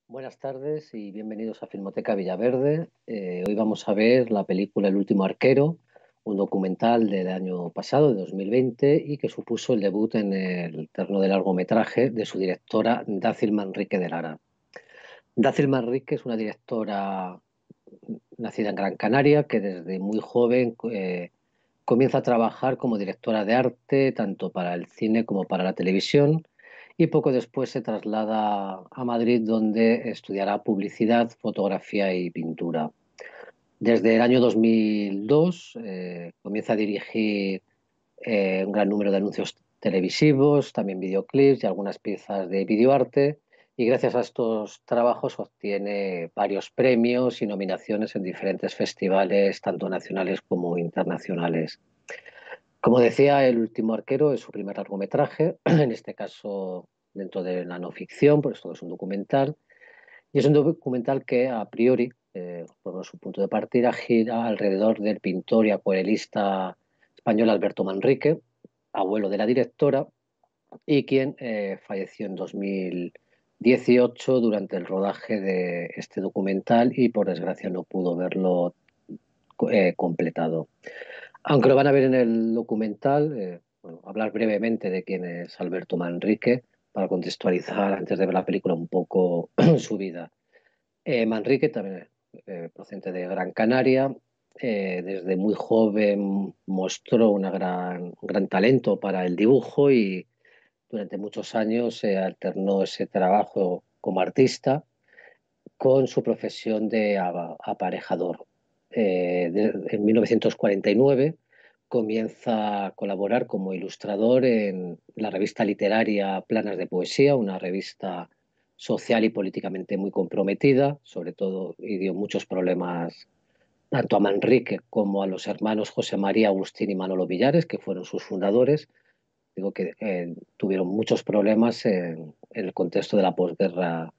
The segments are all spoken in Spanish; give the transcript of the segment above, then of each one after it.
Buenas tardes y bienvenidos a Filmoteca Villaverde. Hoy vamos a ver la película El último arquero, un documental del año pasado, de 2020, y que supuso el debut en el terreno de largometraje de su directora Dácil Manrique de Lara. Dácil Manrique es una directora nacida en Gran Canaria que desde muy joven comienza a trabajar como directora de arte, tanto para el cine como para la televisión, y poco después se traslada a Madrid, donde estudiará publicidad, fotografía y pintura. Desde el año 2002 comienza a dirigir un gran número de anuncios televisivos, también videoclips y algunas piezas de videoarte. Y gracias a estos trabajos obtiene varios premios y nominaciones en diferentes festivales, tanto nacionales como internacionales. Como decía, El último arquero es su primer largometraje, en este caso dentro de la no ficción, por esto es un documental. Y es un documental que a priori, por su punto de partida, gira alrededor del pintor y acuarelista español Alberto Manrique, abuelo de la directora, y quien falleció en 2018 durante el rodaje de este documental y por desgracia no pudo verlo completado. Aunque lo van a ver en el documental, bueno, hablar brevemente de quién es Alberto Manrique para contextualizar antes de ver la película un poco su vida. Manrique, también procedente de Gran Canaria, desde muy joven mostró un gran talento para el dibujo y durante muchos años alternó ese trabajo como artista con su profesión de aparejador. En 1949 comienza a colaborar como ilustrador en la revista literaria Planas de Poesía, una revista social y políticamente muy comprometida, sobre todo, y dio muchos problemas tanto a Manrique como a los hermanos José María Agustín y Manolo Villares, que fueron sus fundadores. Digo que tuvieron muchos problemas en el contexto de la posguerra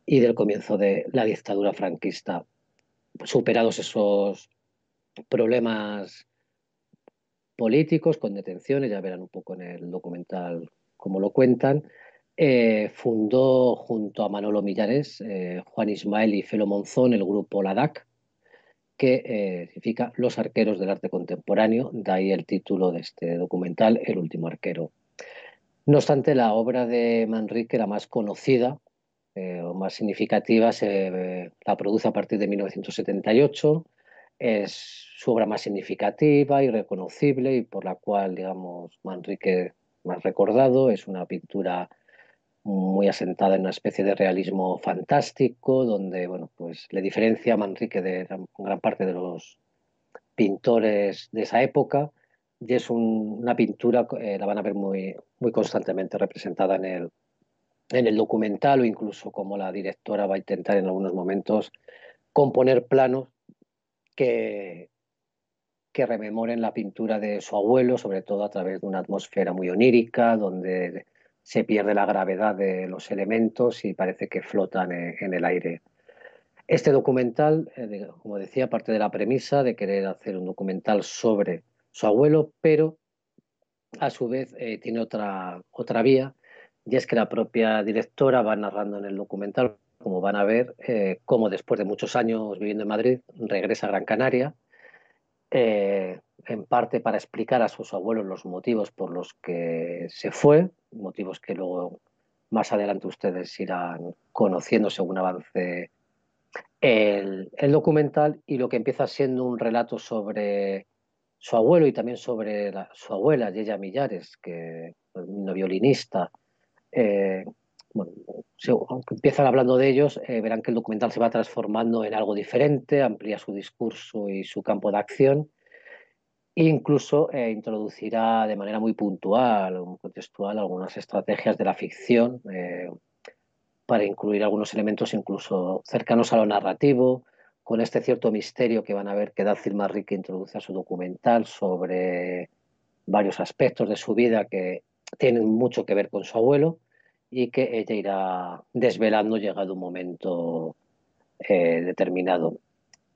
y del comienzo de la dictadura franquista. Superados esos problemas políticos con detenciones, ya verán un poco en el documental cómo lo cuentan, fundó junto a Manolo Millares, Juan Ismael y Felo Monzón el grupo LADAC, que significa Los Arqueros del Arte Contemporáneo, de ahí el título de este documental, El último arquero. No obstante, la obra de Manrique, la más conocida o más significativa, la produce a partir de 1978. Es su obra más significativa y reconocible y por la cual, digamos, Manrique más recordado. Es una pintura muy asentada en una especie de realismo fantástico, donde, bueno, pues le diferencia a Manrique de gran parte de los pintores de esa época. Y es una pintura, la van a ver muy constantemente representada en el documental, o incluso como la directora va a intentar en algunos momentos componer planos que, que rememoren la pintura de su abuelo, sobre todo a través de una atmósfera muy onírica, donde se pierde la gravedad de los elementos y parece que flotan en el aire. Este documental, como decía, parte de la premisa de querer hacer un documental sobre su abuelo, pero a su vez tiene otra vía, y es que la propia directora va narrando en el documental, como van a ver, cómo después de muchos años viviendo en Madrid regresa a Gran Canaria, en parte para explicar a sus abuelos los motivos por los que se fue, motivos que luego más adelante ustedes irán conociendo según avance el documental, y lo que empieza siendo un relato sobre su abuelo y también sobre su abuela, Yeya Millares, que es una violinista. eh, bueno, aunque empiezan hablando de ellos, verán que el documental se va transformando en algo diferente, amplía su discurso y su campo de acción, e incluso introducirá de manera muy puntual o muy contextual algunas estrategias de la ficción para incluir algunos elementos incluso cercanos a lo narrativo, con este cierto misterio que van a ver que Dacil Manrique introduce a su documental sobre varios aspectos de su vida que tienen mucho que ver con su abuelo y que ella irá desvelando llegado un momento determinado.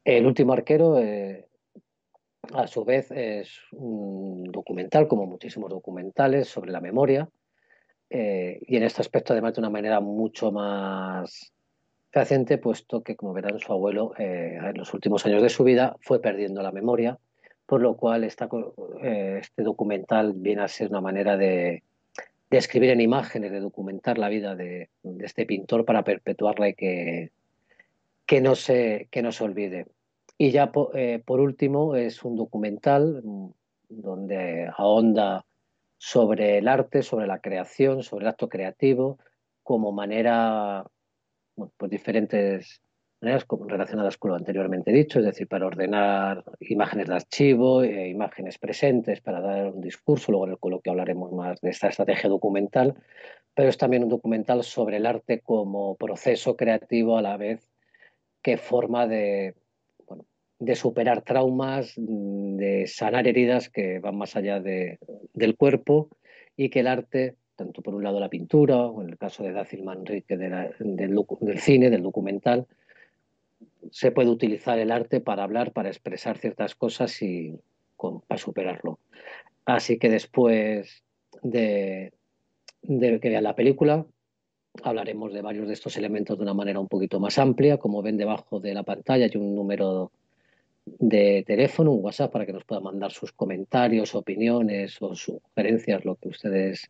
El último arquero, a su vez, es un documental, como muchísimos documentales, sobre la memoria, y en este aspecto además de una manera mucho más fehaciente, puesto que, como verán, su abuelo en los últimos años de su vida fue perdiendo la memoria, por lo cual este documental viene a ser una manera de escribir en imágenes, de documentar la vida de este pintor para perpetuarla y que no se olvide. Y ya por último es un documental donde ahonda sobre el arte, sobre la creación, sobre el acto creativo, como manera, bueno, pues diferentes maneras relacionadas con lo anteriormente dicho, es decir, para ordenar imágenes de archivo, imágenes presentes, para dar un discurso, luego en el coloquio hablaremos más de esta estrategia documental, pero es también un documental sobre el arte como proceso creativo a la vez que forma bueno, de superar traumas, de sanar heridas que van más allá del cuerpo y que el arte, tanto por un lado la pintura, o en el caso de Dácil Manrique del cine, del documental, se puede utilizar el arte para hablar, para expresar ciertas cosas y para superarlo. Así que después de, de que vean la película, hablaremos de varios de estos elementos de una manera un poquito más amplia. Como ven debajo de la pantalla hay un número de teléfono, un WhatsApp, para que nos puedan mandar sus comentarios, opiniones o sugerencias, lo que ustedes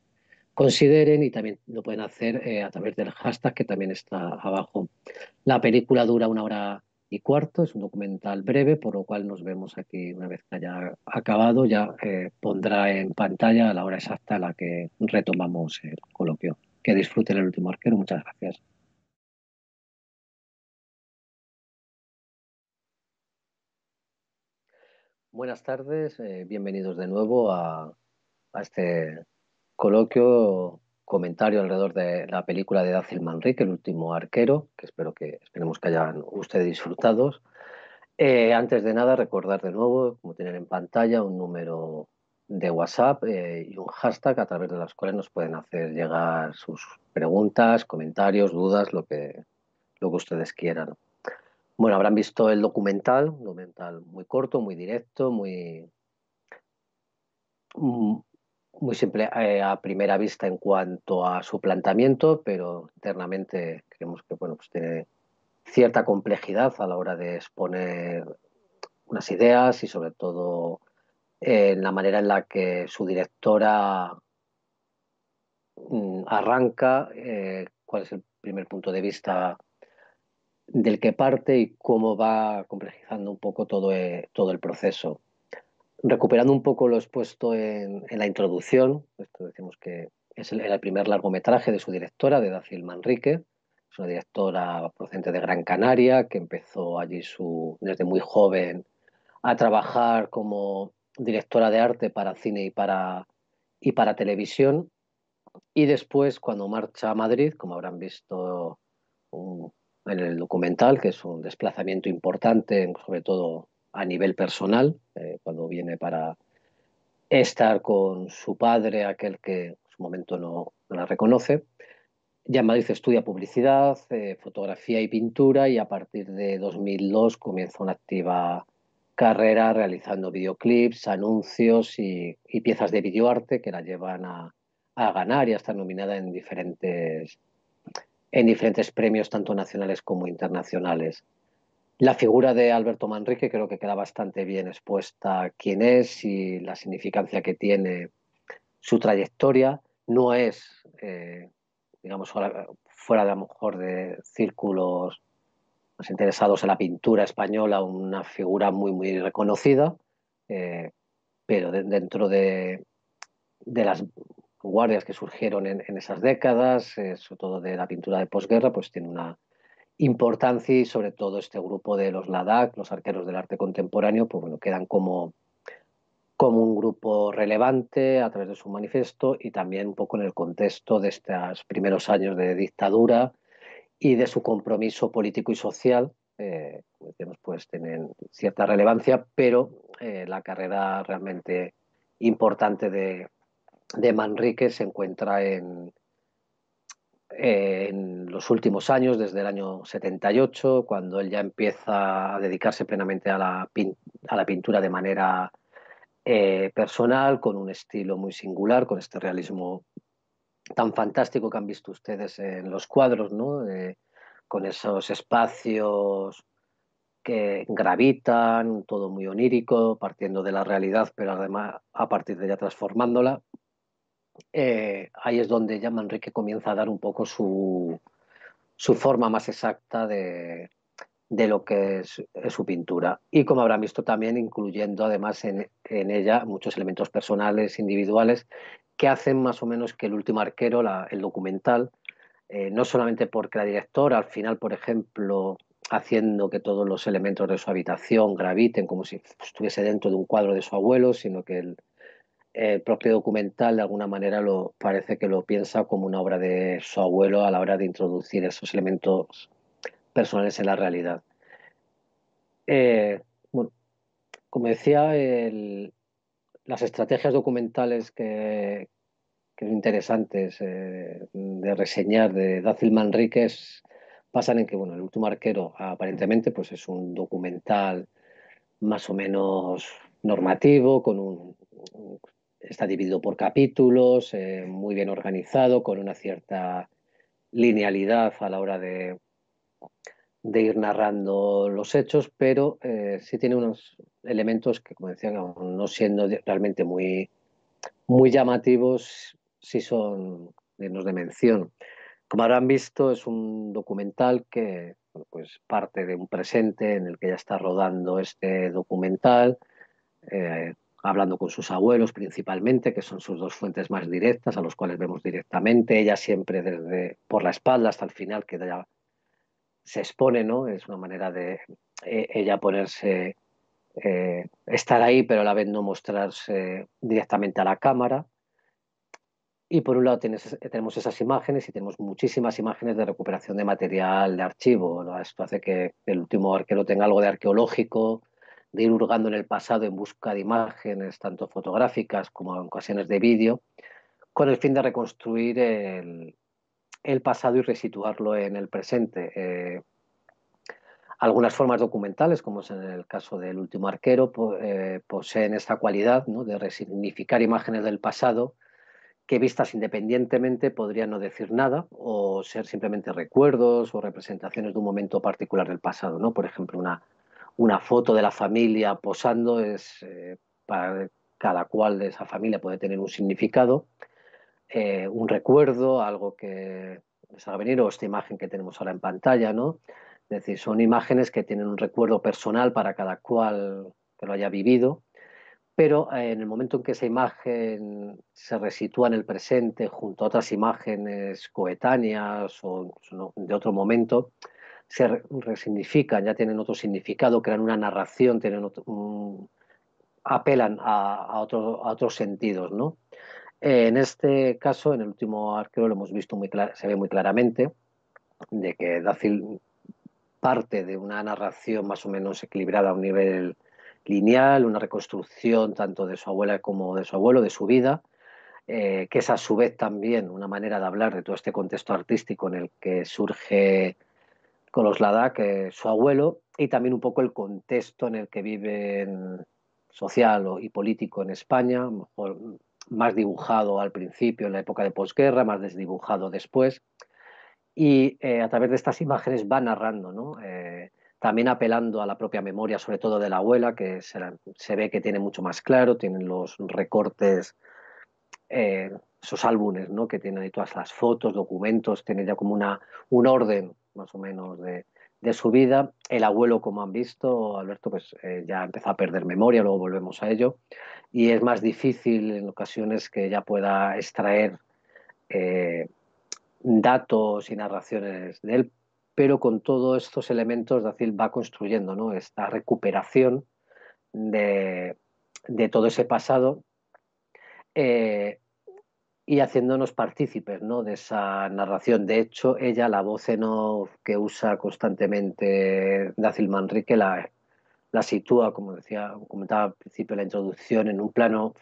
consideren, y también lo pueden hacer a través del hashtag que también está abajo. La película dura 1 hora y cuarto, es un documental breve, por lo cual nos vemos aquí una vez que haya acabado, ya pondrá en pantalla la hora exacta a la que retomamos el coloquio. Que disfruten el último arquero, muchas gracias. Buenas tardes, bienvenidos de nuevo a este coloquio, comentario alrededor de la película de Dácil Manrique, El último arquero, que esperemos que hayan ustedes disfrutado. Antes de nada, recordar de nuevo, como tienen en pantalla, un número de WhatsApp y un hashtag a través de los cuales nos pueden hacer llegar sus preguntas, comentarios, dudas, lo que ustedes quieran. Bueno, habrán visto el documental, un documental muy corto, muy directo, mm, muy simple a primera vista en cuanto a su planteamiento, pero internamente creemos que bueno, pues tiene cierta complejidad a la hora de exponer unas ideas y sobre todo en la manera en la que su directora arranca, cuál es el primer punto de vista del que parte y cómo va complejizando un poco todo el proceso. Recuperando un poco lo expuesto en la introducción, esto decimos que era el primer largometraje de su directora, de Dacil Manrique. Es una directora procedente de Gran Canaria que empezó allí desde muy joven a trabajar como directora de arte para cine y para televisión. Y después, cuando marcha a Madrid, como habrán visto un- en el documental, que es un desplazamiento importante, sobre todo a nivel personal, cuando viene para estar con su padre, aquel que en su momento no la reconoce. Ya en Madrid estudia publicidad, fotografía y pintura y a partir de 2002 comienza una activa carrera realizando videoclips, anuncios y piezas de videoarte que la llevan a ganar y a estar nominada en diferentes premios, tanto nacionales como internacionales. La figura de Alberto Manrique creo que queda bastante bien expuesta quién es y la significancia que tiene su trayectoria. No es, digamos, fuera de a lo mejor de círculos más interesados en la pintura española, una figura muy reconocida, eh, pero dentro de las vanguardias que surgieron en esas décadas, sobre todo de la pintura de posguerra, pues tiene una importancia y sobre todo este grupo de los LADAC, los arqueros del arte contemporáneo, pues bueno, quedan como un grupo relevante a través de su manifiesto y también un poco en el contexto de estos primeros años de dictadura y de su compromiso político y social, como decíamos, pues tienen cierta relevancia, pero la carrera realmente importante de Manrique se encuentra en los últimos años, desde el año 78, cuando él ya empieza a dedicarse plenamente a la pintura de manera personal, con un estilo muy singular, con este realismo tan fantástico que han visto ustedes en los cuadros, ¿no? con esos espacios que gravitan, todo muy onírico, partiendo de la realidad, pero además a partir de ella transformándola. Ahí es donde ya Manrique comienza a dar un poco su forma más exacta de lo que es su pintura. Y como habrán visto también, incluyendo además en ella muchos elementos personales, individuales, que hacen más o menos que El último arquero, el documental, no solamente porque la directora al final, por ejemplo, haciendo que todos los elementos de su habitación graviten como si estuviese dentro de un cuadro de su abuelo, sino que el propio documental de alguna manera parece que lo piensa como una obra de su abuelo a la hora de introducir esos elementos personales en la realidad. Eh, bueno, como decía, las estrategias documentales que son interesantes de reseñar de Dácil Manríquez pasan en que, bueno, El último arquero aparentemente pues es un documental más o menos normativo, está dividido por capítulos, muy bien organizado, con una cierta linealidad a la hora de ir narrando los hechos, pero sí tiene unos elementos que, como decía, no siendo realmente muy llamativos, sí son dignos de mención. Como habrán visto, es un documental que bueno, pues parte de un presente en el que ella está rodando este documental, eh, hablando con sus abuelos principalmente, que son sus dos fuentes más directas, a los cuales vemos directamente. Ella siempre desde por la espalda hasta el final, que ella se expone, ¿no? Es una manera de ella ponerse, estar ahí, pero a la vez no mostrarse directamente a la cámara. Y por un lado tenemos esas imágenes y tenemos muchísimas imágenes de recuperación de material de archivo, ¿no? Esto hace que El último arquero tenga algo de arqueológico, de ir hurgando en el pasado en busca de imágenes, tanto fotográficas como en ocasiones de vídeo, con el fin de reconstruir el pasado y resituarlo en el presente. Algunas formas documentales, como es en el caso del último arquero, poseen esta cualidad, ¿no?, de resignificar imágenes del pasado que vistas independientemente podrían no decir nada o ser simplemente recuerdos o representaciones de un momento particular del pasado, ¿no? Por ejemplo, una foto de la familia posando para cada cual de esa familia puede tener un significado, un recuerdo, algo que les haga venir, o esta imagen que tenemos ahora en pantalla, ¿no? Es decir, son imágenes que tienen un recuerdo personal para cada cual que lo haya vivido, pero en el momento en que esa imagen se resitúa en el presente junto a otras imágenes coetáneas o incluso de otro momento, se resignifican, ya tienen otro significado, crean una narración, apelan a otros sentidos, ¿no? En este caso, en el último arquero lo hemos visto se ve muy claramente de que Dácil parte de una narración más o menos equilibrada a un nivel lineal, una reconstrucción tanto de su abuela como de su abuelo, de su vida, que es a su vez también una manera de hablar de todo este contexto artístico en el que surge Kolos Ladak, su abuelo, y también un poco el contexto en el que viven social y político en España, mejor, más dibujado al principio, en la época de posguerra, más desdibujado después, y a través de estas imágenes va narrando, ¿no? También apelando a la propia memoria, sobre todo de la abuela, que se ve que tiene mucho más claro, tienen los recortes, eh, esos álbumes, ¿no?, que tienen ahí todas las fotos, documentos, tiene ya como un orden más o menos de su vida. El abuelo, como han visto, Alberto, pues ya empezó a perder memoria, luego volvemos a ello, y es más difícil en ocasiones que ya pueda extraer eh, datos y narraciones de él, pero con todos estos elementos Dacil va construyendo, ¿no?, esta recuperación de, de todo ese pasado, eh, y haciéndonos partícipes, ¿no?, de esa narración. De hecho, ella, la voz en off que usa constantemente Dacil Manrique, la sitúa, como decía, comentaba al principio en la introducción, en un plano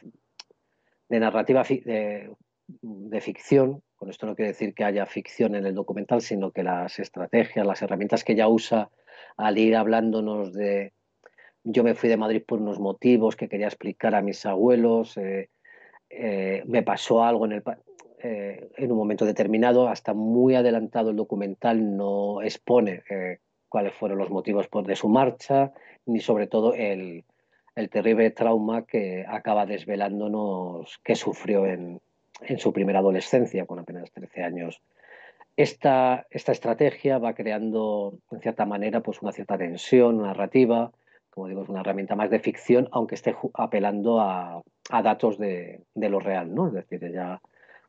de narrativa de ficción. Con esto no quiere decir que haya ficción en el documental, sino que las estrategias, las herramientas que ella usa al ir hablándonos de yo me fui de Madrid por unos motivos que quería explicar a mis abuelos, me pasó algo en un momento determinado, hasta muy adelantado el documental no expone cuáles fueron los motivos de su marcha, ni sobre todo el terrible trauma que acaba desvelándonos que sufrió en su primera adolescencia, con apenas 13 años. Esta estrategia va creando, en cierta manera, pues una cierta tensión narrativa. Como digo, es una herramienta más de ficción, aunque esté apelando a datos de lo real, ¿no? Es decir, ella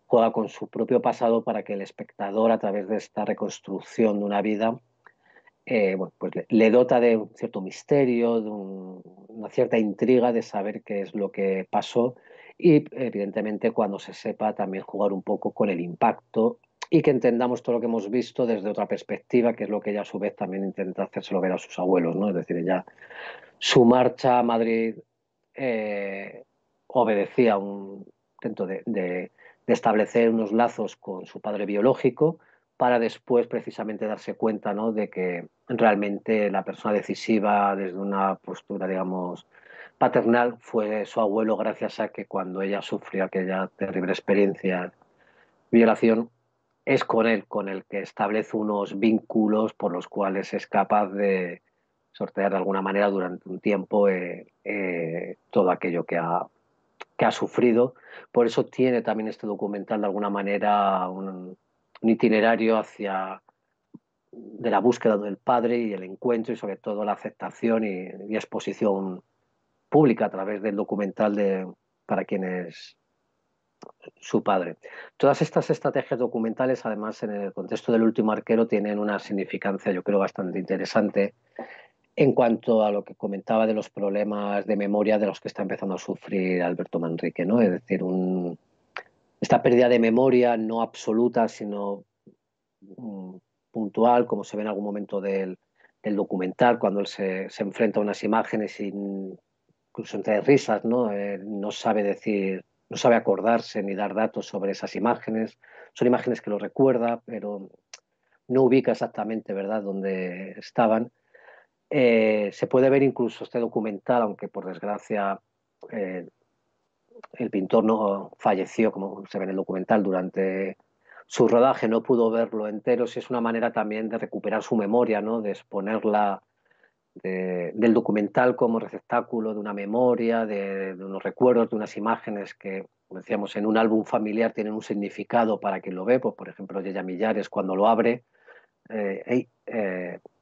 juega con su propio pasado para que el espectador, a través de esta reconstrucción de una vida, bueno, pues le dota de un cierto misterio, de una cierta intriga de saber qué es lo que pasó y, evidentemente, cuando se sepa, también jugar un poco con el impacto y que entendamos todo lo que hemos visto desde otra perspectiva, que es lo que ella a su vez también intenta hacérselo ver a sus abuelos, ¿no? Es decir, ella, su marcha a Madrid eh, obedecía a un intento de establecer unos lazos con su padre biológico para después precisamente darse cuenta, ¿no?, de que realmente la persona decisiva desde una postura, digamos, paternal fue su abuelo, gracias a que cuando ella sufrió aquella terrible experiencia de violación, es con él con el que establece unos vínculos por los cuales es capaz de sortear de alguna manera durante un tiempo todo aquello que ha sufrido. Por eso tiene también este documental de alguna manera un itinerario hacia de la búsqueda del padre y el encuentro y sobre todo la aceptación y exposición pública a través del documental para quien es su padre. Todas estas estrategias documentales, además, en el contexto del último arquero, tienen una significancia, yo creo, bastante interesante en cuanto a lo que comentaba de los problemas de memoria de los que está empezando a sufrir Alberto Manrique, ¿no? Es decir, esta pérdida de memoria no absoluta, sino puntual, como se ve en algún momento del documental, cuando él se enfrenta a unas imágenes y incluso entre risas, ¿no? No sabe decir, no sabe acordarse ni dar datos sobre esas imágenes. Son imágenes que lo recuerda, pero no ubica exactamente, ¿verdad?, dónde estaban. Se puede ver incluso este documental, aunque por desgracia eh, el pintor no falleció, como se ve en el documental, durante su rodaje, no pudo verlo entero. Si es una manera también de recuperar su memoria, ¿no?, de exponerla del documental como receptáculo de una memoria, de unos recuerdos, de unas imágenes que, como decíamos, en un álbum familiar tienen un significado para quien lo ve. Pues, por ejemplo, Yaya Millares, cuando lo abre,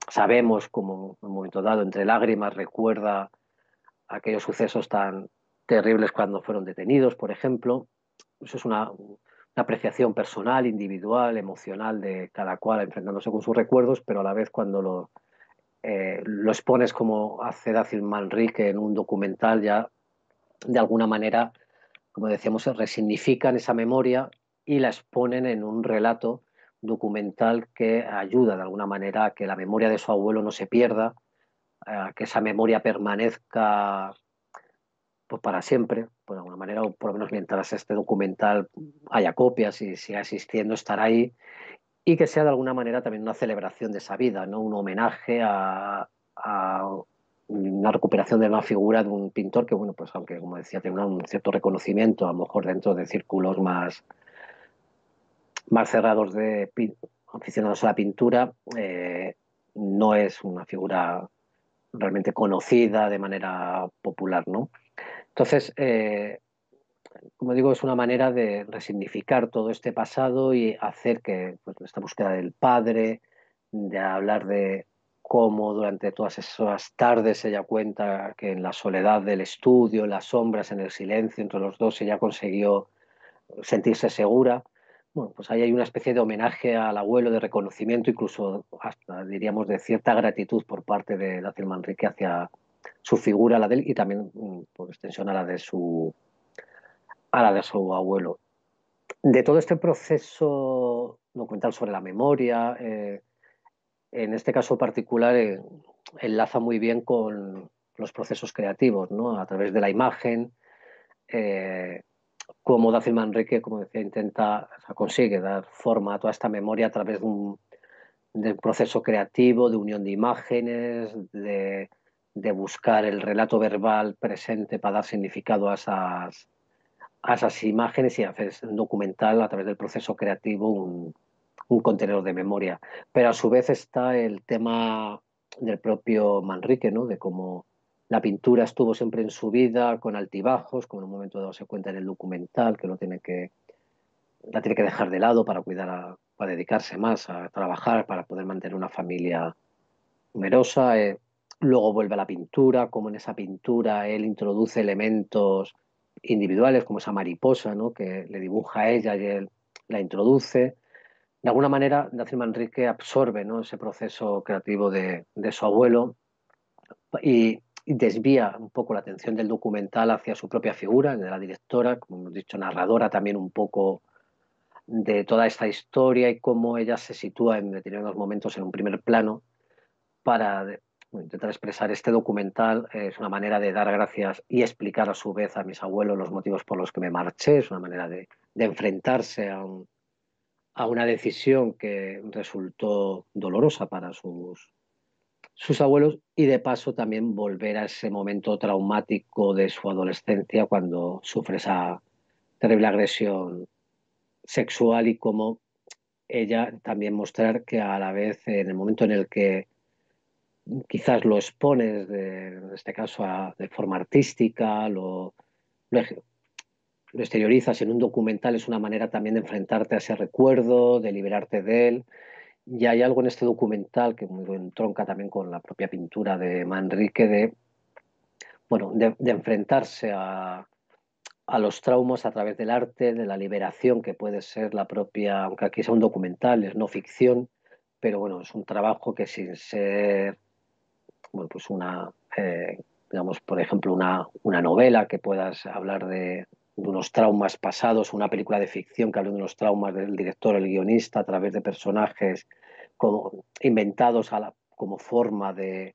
sabemos como en un momento dado, entre lágrimas, recuerda aquellos sucesos tan terribles cuando fueron detenidos, por ejemplo. Eso es una apreciación personal, individual, emocional de cada cual enfrentándose con sus recuerdos, pero a la vez cuando lo expones como hace Dacil Manrique en un documental, ya de alguna manera, como decíamos, se resignifican esa memoria y la exponen en un relato documental que ayuda de alguna manera a que la memoria de su abuelo no se pierda, a que esa memoria permanezca pues para siempre, por alguna manera, o por lo menos mientras este documental haya copias y siga existiendo, estará ahí, y que sea de alguna manera también una celebración de esa vida, ¿no? Un homenaje a una recuperación de una figura de un pintor que, bueno, pues aunque, como decía, tenga un cierto reconocimiento, a lo mejor dentro de círculos más cerrados de aficionados a la pintura, no es una figura realmente conocida de manera popular, ¿no? Entonces, como digo, es una manera de resignificar todo este pasado y hacer que, pues, esta búsqueda del padre, de hablar de cómo durante todas esas tardes ella cuenta que en la soledad del estudio, en las sombras, en el silencio entre los dos, ella consiguió sentirse segura. Bueno, pues ahí hay una especie de homenaje al abuelo, de reconocimiento, incluso hasta diríamos de cierta gratitud por parte de Dacil Manrique hacia su figura, la de él, y también por extensión a la de su abuelo. De todo este proceso documental sobre la memoria, en este caso particular, enlaza muy bien con los procesos creativos, ¿no? A través de la imagen, eh, como Dacil Manrique, como decía, intenta, o sea, consigue dar forma a toda esta memoria a través de un proceso creativo, de unión de imágenes, de buscar el relato verbal presente para dar significado a esas imágenes y haces un documental a través del proceso creativo, un contenedor de memoria. Pero a su vez está el tema del propio Manrique, ¿no? De cómo la pintura estuvo siempre en su vida, con altibajos, como en un momento dado se cuenta en el documental, que la tiene que dejar de lado para para dedicarse más a trabajar, para poder mantener una familia numerosa. Luego vuelve a la pintura, como en esa pintura él introduce elementos individuales, como esa mariposa, ¿no? Que le dibuja a ella y él la introduce. De alguna manera, Dacil Manrique absorbe, ¿no? Ese proceso creativo de su abuelo y desvía un poco la atención del documental hacia su propia figura, de la directora, como hemos dicho, narradora también un poco de toda esta historia y cómo ella se sitúa en determinados momentos en un primer plano para bueno, intentar expresar este documental. Es una manera de dar gracias y explicar a su vez a mis abuelos los motivos por los que me marché, es una manera de enfrentarse a una decisión que resultó dolorosa para sus abuelos y de paso también volver a ese momento traumático de su adolescencia cuando sufre esa terrible agresión sexual y cómo ella también mostrar que a la vez en el momento en el que quizás lo expones, en este caso de forma artística, lo, lo exteriorizas en un documental, es una manera también de enfrentarte a ese recuerdo, de liberarte de él. Y hay algo en este documental que muy entronca también con la propia pintura de Manrique, bueno, de enfrentarse a los traumas a través del arte, de la liberación que puede ser la propia, aunque aquí sea un documental, es no ficción, pero bueno, es un trabajo que sin ser bueno, pues digamos, por ejemplo, una novela que puedas hablar de unos traumas pasados, una película de ficción que hable de unos traumas del director, el guionista, a través de personajes como, inventados como forma de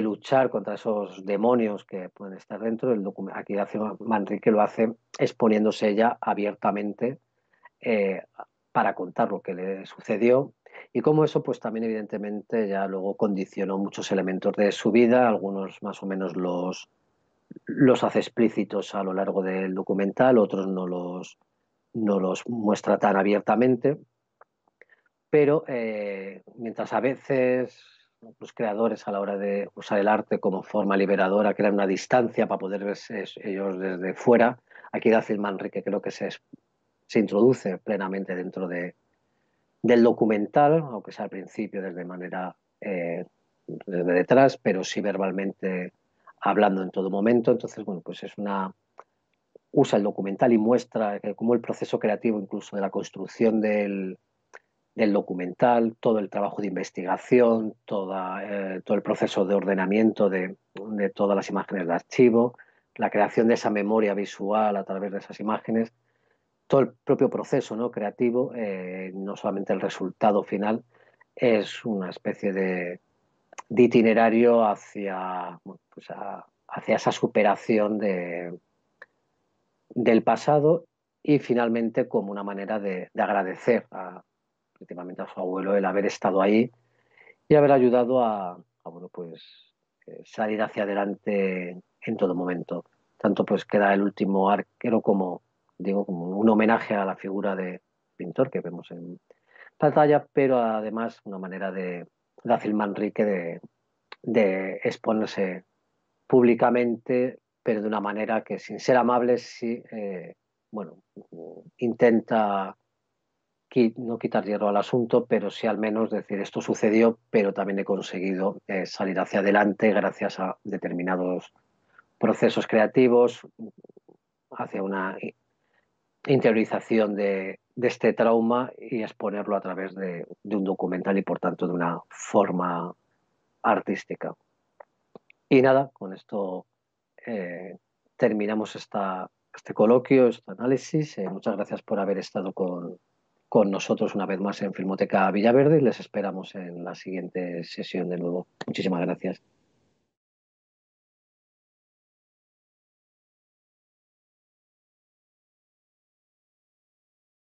luchar contra esos demonios que pueden estar dentro. Aquí Manrique lo hace exponiéndose ella abiertamente eh, para contar lo que le sucedió y cómo eso pues también evidentemente ya luego condicionó muchos elementos de su vida, algunos más o menos los hace explícitos a lo largo del documental, otros no los muestra tan abiertamente, pero mientras a veces los creadores a la hora de usar el arte como forma liberadora crean una distancia para poder verse ellos desde fuera, aquí Dacil Manrique creo que se introduce plenamente dentro del documental, aunque sea al principio desde detrás, pero sí verbalmente hablando en todo momento. Entonces, bueno, pues usa el documental y muestra cómo el proceso creativo, incluso de la construcción del documental, todo el trabajo de investigación, todo el proceso de ordenamiento de todas las imágenes de archivo, la creación de esa memoria visual a través de esas imágenes, todo el propio proceso, ¿no? Creativo, no solamente el resultado final, es una especie de itinerario bueno, pues hacia esa superación del pasado y finalmente como una manera de agradecer principalmente a su abuelo el haber estado ahí y haber ayudado bueno, pues, salir hacia adelante en todo momento. Tanto pues queda el último arquero como, digo, como un homenaje a la figura de pintor que vemos en pantalla, pero además una manera de Azil Manrique de exponerse públicamente, pero de una manera que sin ser amable sí, bueno, intenta no quitar hierro al asunto, pero sí al menos decir esto sucedió, pero también he conseguido salir hacia adelante gracias a determinados procesos creativos, hacia una interiorización de este trauma y exponerlo a través de un documental y por tanto de una forma artística. Y nada, con esto eh, terminamos este coloquio, este análisis. Muchas gracias por haber estado con nosotros una vez más en Filmoteca Villaverde y les esperamos en la siguiente sesión de nuevo. Muchísimas gracias.